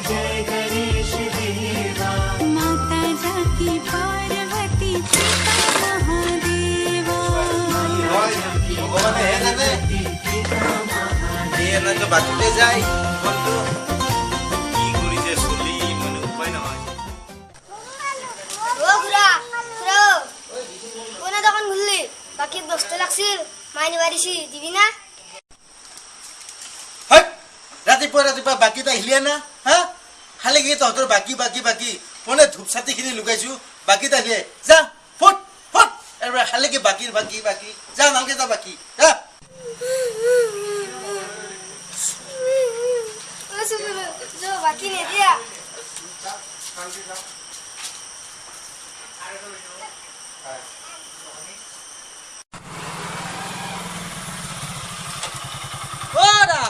जय गणेश देवा माता जाकी पार्वती पिता महादेवा ভগৱানে হে জানে এই এনেকে বাটতে যায় কোনটো কি কৰিছে চলি মানে উপায় নহয় ও বুড়া ro কোনে দোকান খুললি বাকি বসতে লাগছিল মাইনে বাড়িছি দিবি না হই ৰাতিপুৱা বাকি তা হিলিয়া না হা খালি কি তহঁতৰ বাকি কোনে ধূপছাতি খিনি লুকাইছো বাকি তা হিলে যা ফুট এবাৰ খালি কি বাকি যা নালকে যা বাকি যা जो बाकी नहीं दिया ওরা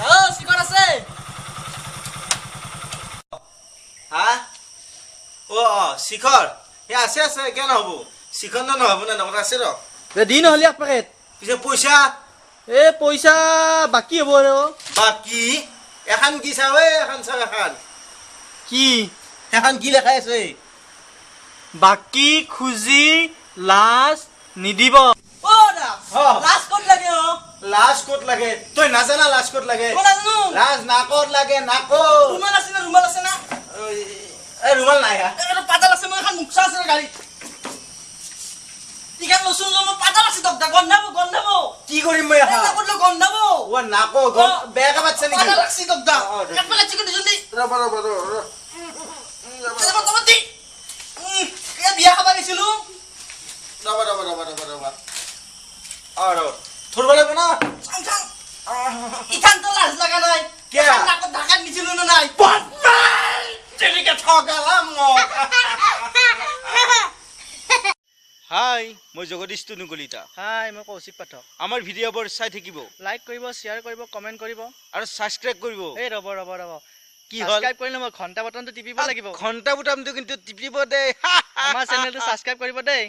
ও শিকর আছে হা ও শিখৰ এ আছে কেন হব শিখৰ না নহব না নকৰা আছে ৰ দিন হলি এক পেকেট পিছে পইচা এ পইচা বাকি হব রে বাকি এখন কি চাৱে এখন চাৱ এখন কি এখন কি লেখাই আছে বাকি খুজি লাজ নিদিব ওরা লাজ কত লাগে ও লাজ ক'ত লাগে তই নাজানা লাজ ক'ত লাগে কোনা জানো লাজ নাকত লাগে নাকত রুমাল আছে না এই ৰুমাল নাই হা এটা পাতাল আছে মই এখন মুখছা আছে গাড়ি ইখান লসুন লম পাতাল আছে দক গন্ধাব কি কৰিম মই এটা এখন করলে গন্ধাব ও নাক বেয়া কাবাচ্ছে নেকি পাতাল আছে দক দা অ, এক পেলে চিকেন দিছলি ৰবা এটা তোমাতি এ বিয়া খাবা দিছিলু আৰু থৰব লাগিব না চাং ইখান তো লাজ লাগা নাই কিয়া? ইখান নাকত ঢাকা দিছিলু না নাই বদমাই তেনেকে ঠগালাম মোক হাই মই জগদীশ টুনু কলিতা হাই মই কৌশিক পাঠক আমাৰ ভিডিঅ'বোৰ চাই থাকিব লাইক কৰিব শ্বেয়াৰ কৰিব কমেন্ট কৰিব আৰু সাবস্ক্ৰাইব কৰিব এই ৰব কি হল সাবস্ক্ৰাইব কৰিলে মই ঘন্টা বটনটো টিপিব লাগিব ঘণ্টা বুটামটো কিন্তু টিপিব দে আমাৰ চেনেলটো সাবস্ক্ৰাইব কৰিব দেই